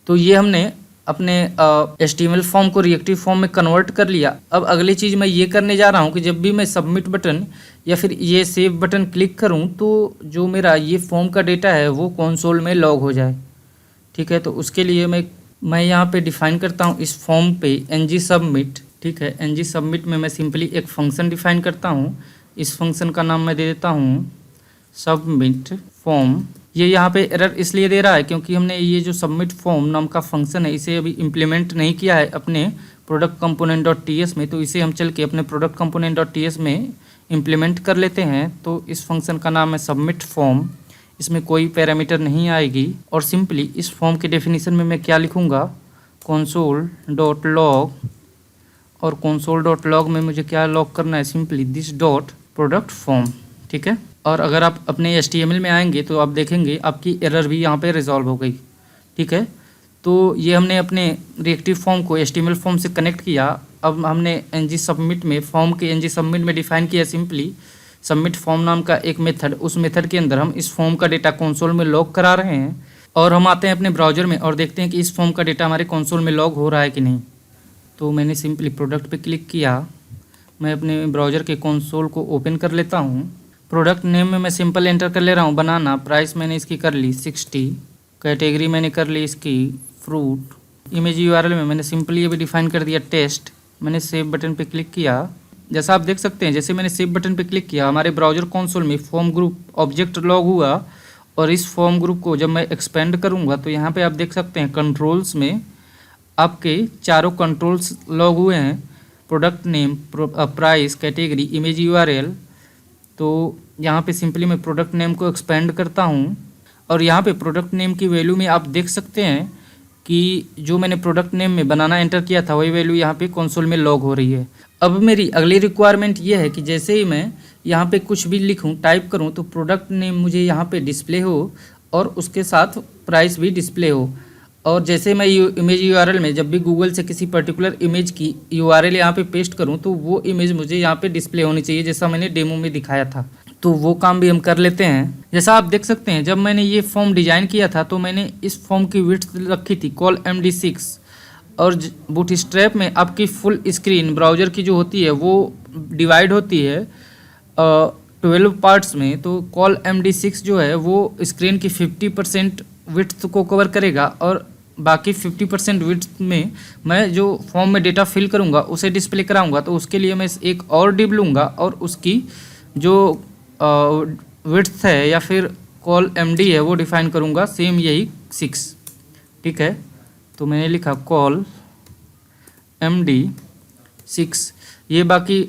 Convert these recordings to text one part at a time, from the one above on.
तो ये हमने अपने HTML फॉर्म को रिएक्टिव फॉर्म में कन्वर्ट कर लिया। अब अगली चीज़ मैं ये करने जा रहा हूँ कि जब भी मैं सबमिट बटन या फिर ये सेव बटन क्लिक करूँ तो जो मेरा ये फॉर्म का डेटा है वो कंसोल में लॉग हो जाए। ठीक है, तो उसके लिए मैं यहाँ पे डिफ़ाइन करता हूँ इस फॉर्म पे ng सबमिट। ठीक है, ng सबमिट में मैं सिंपली एक फंक्शन डिफ़ाइन करता हूँ। इस फंक्शन का नाम मैं दे देता हूँ सबमिट फॉर्म। ये यहाँ पे एरर इसलिए दे रहा है क्योंकि हमने ये जो सबमिट फॉर्म नाम का फंक्शन है इसे अभी इम्प्लीमेंट नहीं किया है अपने प्रोडक्ट कंपोनेंट डॉट टीएस में। तो इसे हम चल के अपने प्रोडक्ट कंपोनेंट डॉट टीएस में इम्प्लीमेंट कर लेते हैं। तो इस फंक्शन का नाम है सबमिट फॉर्म। इसमें कोई पैरामीटर नहीं आएगी और सिंपली इस फॉर्म के डेफिनेशन में मैं क्या लिखूँगा, कंसोल डॉट लॉग, और कंसोल डॉट लॉग में मुझे क्या लॉग करना है, simply this dot product form. ठीक है, और अगर आप अपने HTML में आएंगे तो आप देखेंगे आपकी एरर भी यहाँ पे रिजॉल्व हो गई। ठीक है, तो ये हमने अपने रिएक्टिव फॉर्म को HTML फॉर्म से कनेक्ट किया। अब हमने ng सबमिट में फॉर्म के ng सबमिट में डिफाइन किया सिंपली सबमिट फॉर्म नाम का एक मेथड। उस मेथड के अंदर हम इस फॉर्म का डेटा कंसोल में लॉग करा रहे हैं और हम आते हैं अपने ब्राउज़र में और देखते हैं कि इस फॉर्म का डेटा हमारे कंसोल में लॉग हो रहा है कि नहीं। तो मैंने सिंपली प्रोडक्ट पे क्लिक किया। मैं अपने ब्राउज़र के कंसोल को ओपन कर लेता हूँ। प्रोडक्ट नेम में मैं सिंपल एंटर कर ले रहा हूँ बनाना। प्राइस मैंने इसकी कर ली 60। कैटेगरी मैंने कर ली इसकी फ्रूट। इमेज URL में मैंने सिंपली ये भी डिफाइन कर दिया टेस्ट। मैंने सेव बटन पे क्लिक किया। जैसा आप देख सकते हैं जैसे मैंने सेव बटन पे क्लिक किया हमारे ब्राउज़र कंसोल में फॉर्म ग्रुप ऑब्जेक्ट लॉग हुआ। और इस फॉर्म ग्रुप को जब मैं एक्सपेंड करूँगा तो यहाँ पर आप देख सकते हैं कंट्रोल्स में आपके चारों कंट्रोल्स लॉग हुए हैं, product name, price, category, image URL। तो यहाँ पे सिंपली मैं प्रोडक्ट नेम को एक्सपेंड करता हूँ और यहाँ पे प्रोडक्ट नेम की वैल्यू में आप देख सकते हैं कि जो मैंने प्रोडक्ट नेम में बनाना एंटर किया था वही वैल्यू यहाँ पे कंसोल में लॉग हो रही है। अब मेरी अगली रिक्वायरमेंट ये है कि जैसे ही मैं यहाँ पे कुछ भी लिखूँ, टाइप करूँ, तो प्रोडक्ट नेम मुझे यहाँ पे डिस्प्ले हो और उसके साथ प्राइस भी डिस्प्ले हो। और जैसे मैं इमेज URL में जब भी गूगल से किसी पर्टिकुलर इमेज की URL यहाँ पे पेस्ट करूँ तो वो इमेज मुझे यहाँ पे डिस्प्ले होनी चाहिए जैसा मैंने डेमो में दिखाया था। तो वो काम भी हम कर लेते हैं। जैसा आप देख सकते हैं जब मैंने ये फॉर्म डिज़ाइन किया था तो मैंने इस फॉर्म की विड्थ रखी थी कॉल MD6 और बूटस्ट्रैप में आपकी फुल स्क्रीन ब्राउज़र की जो होती है वो डिवाइड होती है 12 पार्ट्स में। तो कॉल MD6 जो है वो स्क्रीन की 50% विड्थ को कवर करेगा और बाकी 50% विड्थ में मैं जो फॉर्म में डेटा फिल करूंगा उसे डिस्प्ले कराऊंगा। तो उसके लिए मैं एक और डिव लूँगा और उसकी जो विड्थ है या फिर कॉल MD है वो डिफाइन करूंगा सेम यही 6। ठीक है, तो मैंने लिखा कॉल MD6। ये बाकी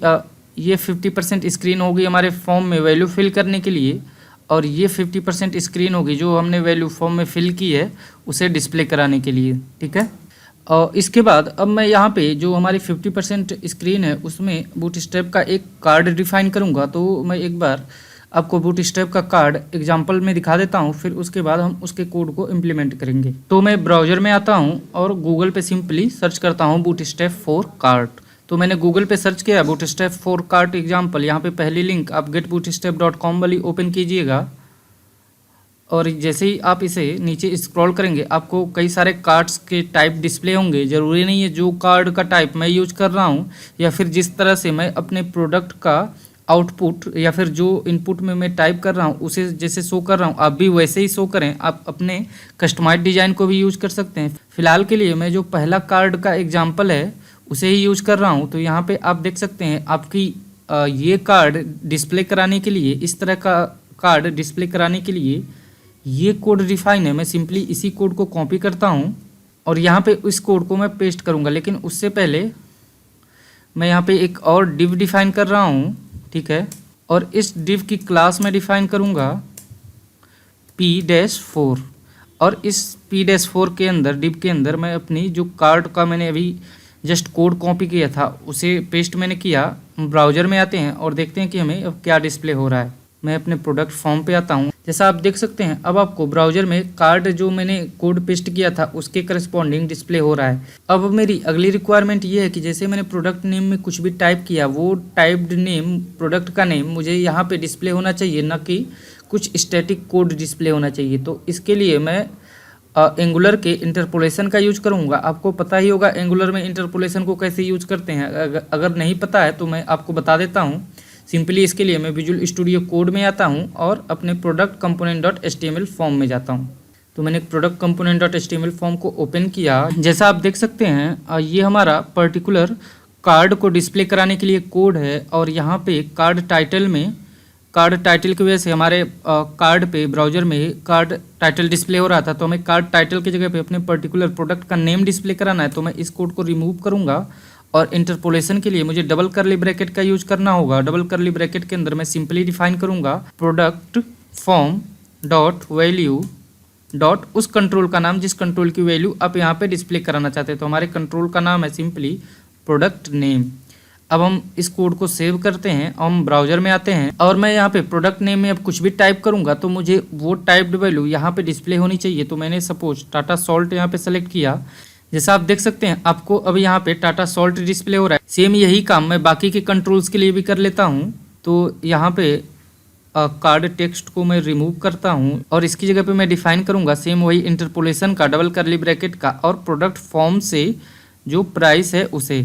ये 50% स्क्रीन होगी हमारे फॉर्म में वैल्यू फिल करने के लिए और ये 50% स्क्रीन होगी जो हमने वैल्यू फॉर्म में फिल की है उसे डिस्प्ले कराने के लिए। ठीक है, और इसके बाद अब मैं यहाँ पे जो हमारी 50% स्क्रीन है उसमें बूटस्ट्रैप का एक कार्ड डिफाइन करूँगा। तो मैं एक बार आपको बूटस्ट्रैप का कार्ड एग्जांपल में दिखा देता हूँ, फिर उसके बाद हम उसके कोड को इम्प्लीमेंट करेंगे। तो मैं ब्राउज़र में आता हूँ और गूगल पे सिंपली सर्च करता हूँ बूटस्ट्रैप 4 कार्ड। तो मैंने गूगल पे सर्च किया बूटस्ट्रैप 4 कार्ड एग्जाम्पल। यहाँ पे पहली लिंक आप getbootstrap.com वाली ओपन कीजिएगा और जैसे ही आप इसे नीचे स्क्रॉल करेंगे आपको कई सारे कार्ड्स के टाइप डिस्प्ले होंगे। ज़रूरी नहीं है जो कार्ड का टाइप मैं यूज कर रहा हूँ या फिर जिस तरह से मैं अपने प्रोडक्ट का आउटपुट या फिर जो इनपुट में मैं टाइप कर रहा हूँ उसे जैसे शो कर रहा हूँ आप भी वैसे ही शो करें। आप अपने कस्टमाइज डिज़ाइन को भी यूज कर सकते हैं। फिलहाल के लिए मैं जो पहला कार्ड का एग्जाम्पल है उसे ही यूज कर रहा हूँ। तो यहाँ पे आप देख सकते हैं आपकी ये कार्ड डिस्प्ले कराने के लिए, इस तरह का कार्ड डिस्प्ले कराने के लिए ये कोड डिफाइन है। मैं सिंपली इसी कोड को कॉपी करता हूँ और यहाँ पे इस कोड को मैं पेस्ट करूँगा। लेकिन उससे पहले मैं यहाँ पे एक और डिव डिफाइन कर रहा हूँ। ठीक है, और इस डिव की क्लास में डिफाइन करूँगा P-4 और इस P-4 के अंदर डिव के अंदर मैं अपनी जो कार्ड का मैंने अभी जस्ट कोड कॉपी किया था उसे पेस्ट मैंने किया। ब्राउज़र में आते हैं और देखते हैं कि हमें अब क्या डिस्प्ले हो रहा है। मैं अपने प्रोडक्ट फॉर्म पे आता हूँ। जैसा आप देख सकते हैं अब आपको ब्राउज़र में कार्ड जो मैंने कोड पेस्ट किया था उसके करस्पॉन्डिंग डिस्प्ले हो रहा है। अब मेरी अगली रिक्वायरमेंट ये है कि जैसे मैंने प्रोडक्ट नेम में कुछ भी टाइप किया वो टाइप्ड नेम, प्रोडक्ट का नेम मुझे यहाँ पे डिस्प्ले होना चाहिए, ना कि कुछ स्टैटिक कोड डिस्प्ले होना चाहिए। तो इसके लिए मैं एंगुलर के इंटरपोलेशन का यूज करूँगा। आपको पता ही होगा एंगुलर में इंटरपोलेशन को कैसे यूज करते हैं। अगर नहीं पता है तो मैं आपको बता देता हूँ। सिंपली इसके लिए मैं विजुअल स्टूडियो कोड में आता हूँ और अपने product component dot HTML form में जाता हूँ। तो मैंने product component dot HTML form को ओपन किया। जैसा आप देख सकते हैं ये हमारा पर्टिकुलर कार्ड को डिस्प्ले कराने के लिए कोड है और यहाँ पे कार्ड टाइटल में, कार्ड टाइटल की वजह से हमारे कार्ड पे ब्राउजर में कार्ड टाइटल डिस्प्ले हो रहा था, तो हमें कार्ड टाइटल की जगह पे अपने पर्टिकुलर प्रोडक्ट का नेम डिस्प्ले कराना है। तो मैं इस कोड को रिमूव करूँगा और इंटरपोलेशन के लिए मुझे डबल कर्ली ब्रैकेट का यूज करना होगा। डबल कर्ली ब्रैकेट के अंदर मैं सिंपली डिफाइन करूँगा product form dot value dot उस कंट्रोल का नाम जिस कंट्रोल की वैल्यू आप यहाँ पे डिस्प्ले कराना चाहते हैं। तो हमारे कंट्रोल का नाम है सिंपली प्रोडक्ट नेम। अब हम इस कोड को सेव करते हैं, हम ब्राउजर में आते हैं और मैं यहाँ पे प्रोडक्ट नेम में अब कुछ भी टाइप करूँगा तो मुझे वो टाइप्ड वैल्यू यहाँ पे डिस्प्ले होनी चाहिए। तो मैंने सपोज टाटा सॉल्ट यहाँ पे सेलेक्ट किया। जैसा आप देख सकते हैं आपको अब यहाँ पे टाटा सॉल्ट डिस्प्ले हो रहा है। सेम यही काम मैं बाकी के कंट्रोल्स के लिए भी कर लेता हूँ। तो यहाँ पे कार्ड टेक्स्ट को मैं रिमूव करता हूँ और इसकी जगह पे मैं डिफाइन करूँगा सेम वही इंटरपोलेशन का, डबल कर्ली ब्रैकेट का और प्रोडक्ट फॉर्म से जो प्राइस है उसे,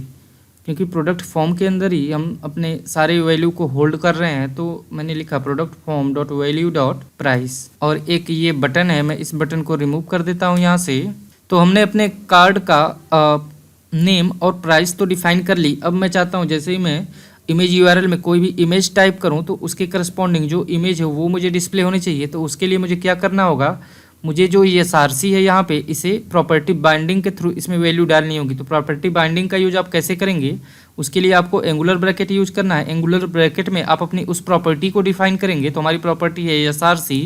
क्योंकि प्रोडक्ट फॉर्म के अंदर ही हम अपने सारे वैल्यू को होल्ड कर रहे हैं। तो मैंने लिखा product form dot value dot price और एक ये बटन है, मैं इस बटन को रिमूव कर देता हूँ यहाँ से। तो हमने अपने कार्ड का नेम और प्राइस तो डिफाइन कर ली। अब मैं चाहता हूँ जैसे ही मैं इमेज URL में कोई भी इमेज टाइप करूँ तो उसके करस्पॉन्डिंग जो इमेज है वो मुझे डिस्प्ले होनी चाहिए। तो उसके लिए मुझे क्या करना होगा, मुझे जो ये SRC है यहाँ पे इसे प्रॉपर्टी बाइंडिंग के थ्रू इसमें वैल्यू डालनी होगी। तो प्रॉपर्टी बाइंडिंग का यूज आप कैसे करेंगे, उसके लिए आपको एंगुलर ब्रैकेट यूज करना है। एंगुलर ब्रैकेट में आप अपनी उस प्रॉपर्टी को डिफाइन करेंगे। तो हमारी प्रॉपर्टी है SRC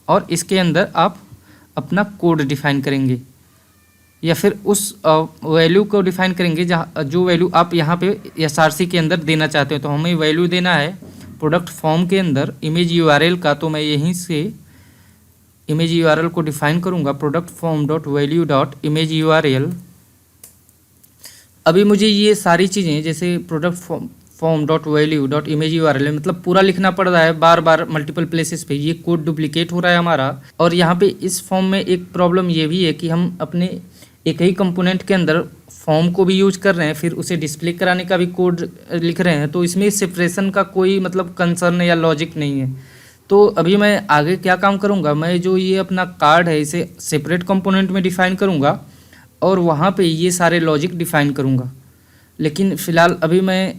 और इसके अंदर आप अपना कोड डिफाइन करेंगे या फिर उस वैल्यू को डिफाइन करेंगे जहाँ जो वैल्यू आप यहाँ पे SRC के अंदर देना चाहते हो। तो हमें वैल्यू देना है प्रोडक्ट फॉर्म के अंदर इमेज URL का। तो मैं यहीं से इमेज URL को डिफाइन करूँगा product form dot value dot image URL। अभी मुझे ये सारी चीज़ें जैसे product form dot value dot image URL मतलब पूरा लिखना पड़ रहा है बार बार मल्टीपल प्लेसेस पे, ये कोड डुप्लीकेट हो रहा है हमारा। और यहाँ पे इस फॉर्म में एक प्रॉब्लम ये भी है कि हम अपने एक ही कंपोनेंट के अंदर फॉर्म को भी यूज कर रहे हैं, फिर उसे डिस्प्ले कराने का भी कोड लिख रहे हैं। तो इसमें सेपरेशन का कोई मतलब कंसर्न या लॉजिक नहीं है। तो अभी मैं आगे क्या काम करूँगा, मैं जो ये अपना कार्ड है इसे सेपरेट कंपोनेंट में डिफाइन करूँगा और वहाँ पे ये सारे लॉजिक डिफाइन करूँगा। लेकिन फ़िलहाल अभी मैं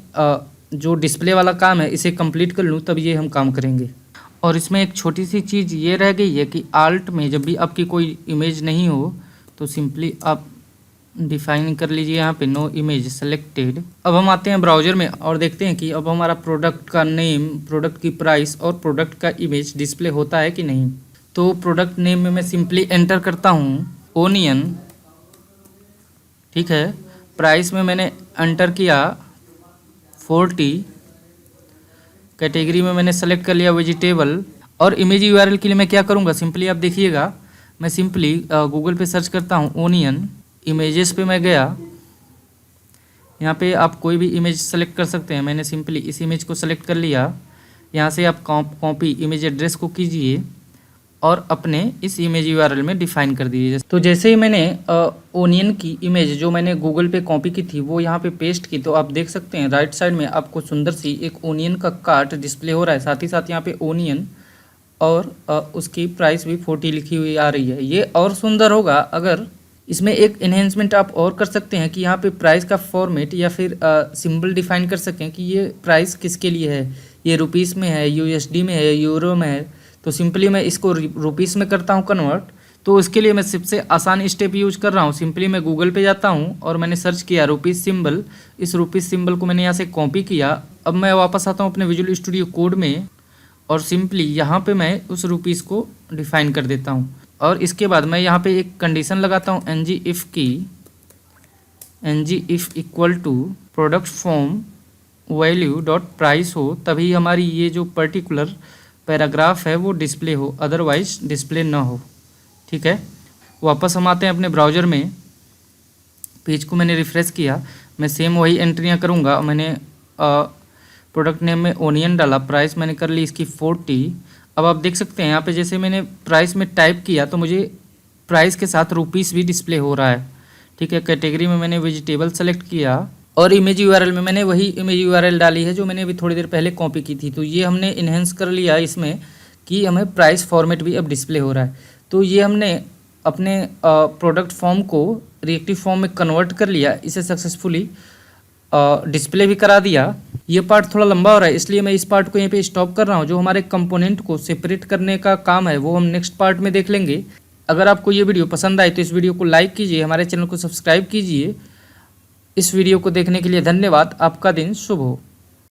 जो डिस्प्ले वाला काम है इसे कंप्लीट कर लूँ तब ये हम काम करेंगे। और इसमें एक छोटी सी चीज़ ये रह गई है कि आल्ट में जब भी आपकी कोई इमेज नहीं हो तो सिंपली आप डिफाइन कर लीजिए यहाँ पे नो इमेज सेलेक्टेड। अब हम आते हैं ब्राउज़र में और देखते हैं कि अब हमारा प्रोडक्ट का नेम, प्रोडक्ट की प्राइस और प्रोडक्ट का इमेज डिस्प्ले होता है कि नहीं। तो प्रोडक्ट नेम में मैं सिंपली एंटर करता हूँ ओनियन, ठीक है। प्राइस में मैंने एंटर किया 40, कैटेगरी में मैंने सेलेक्ट कर लिया वेजिटेबल और इमेज URL के लिए मैं क्या करूँगा, सिंपली आप देखिएगा मैं सिंपली गूगल पे सर्च करता हूँ ओनियन, इमेजेस पे मैं गया। यहाँ पे आप कोई भी इमेज सेलेक्ट कर सकते हैं। मैंने सिंपली इस इमेज को सेलेक्ट कर लिया। यहाँ से आप कॉपी इमेज एड्रेस को कीजिए और अपने इस इमेज URL में डिफाइन कर दीजिए। तो जैसे ही मैंने ओनियन की इमेज जो मैंने गूगल पे कॉपी की थी वो यहाँ पे पेस्ट की, तो आप देख सकते हैं राइट साइड में आपको सुंदर सी एक ओनियन का कार्ट डिस्प्ले हो रहा है। साथ ही साथ यहाँ पे ओनियन और उसकी प्राइस भी 40 लिखी हुई आ रही है। ये और सुंदर होगा अगर इसमें एक इन्हेंसमेंट आप और कर सकते हैं कि यहाँ पे प्राइस का फॉर्मेट या फिर सिंबल डिफाइन कर सकें कि ये प्राइस किसके लिए है, ये रुपीस में है, USD में है, यूरो में है। तो सिंपली मैं इसको रुपीस में करता हूँ कन्वर्ट। तो इसके लिए मैं सबसे आसान स्टेप यूज कर रहा हूँ। सिंपली मैं गूगल पे जाता हूँ और मैंने सर्च किया रुपीस सिंबल। इस रुपीस सिंबल को मैंने यहाँ से कॉपी किया। अब मैं वापस आता हूँ अपने विजुअल स्टूडियो कोड में और सिंपली यहाँ पे मैं उस रुपीस को डिफाइन कर देता हूँ। और इसके बाद मैं यहाँ पे एक कंडीशन लगाता हूँ ng if equal to product form value dot price हो, तभी हमारी ये जो पर्टिकुलर पैराग्राफ है वो डिस्प्ले हो, अदरवाइज डिस्प्ले ना हो, ठीक है। वापस हम आते हैं अपने ब्राउज़र में। पेज को मैंने रिफ़्रेश किया, मैं सेम वही एंट्रियाँ करूँगा। मैंने प्रोडक्ट नेम में ओनियन डाला, प्राइस मैंने कर ली इसकी 40। अब आप देख सकते हैं यहाँ पे जैसे मैंने प्राइस में टाइप किया तो मुझे प्राइस के साथ रुपीस भी डिस्प्ले हो रहा है। ठीक है, कैटेगरी में मैंने वेजिटेबल सेलेक्ट किया और इमेज यूआरएल में मैंने वही इमेज यूआरएल डाली है जो मैंने अभी थोड़ी देर पहले कॉपी की थी। तो ये हमने इन्हेंस कर लिया इसमें कि हमें प्राइस फॉर्मेट भी अब डिस्प्ले हो रहा है। तो ये हमने अपने प्रोडक्ट फॉर्म को रिएक्टिव फॉर्म में कन्वर्ट कर लिया, इसे सक्सेसफुली डिस्प्ले भी करा दिया। ये पार्ट थोड़ा लंबा हो रहा है इसलिए मैं इस पार्ट को यहीं पे स्टॉप कर रहा हूँ। जो हमारे कंपोनेंट को सेपरेट करने का काम है वो हम नेक्स्ट पार्ट में देख लेंगे। अगर आपको ये वीडियो पसंद आए तो इस वीडियो को लाइक कीजिए, हमारे चैनल को सब्सक्राइब कीजिए। इस वीडियो को देखने के लिए धन्यवाद। आपका दिन शुभ हो।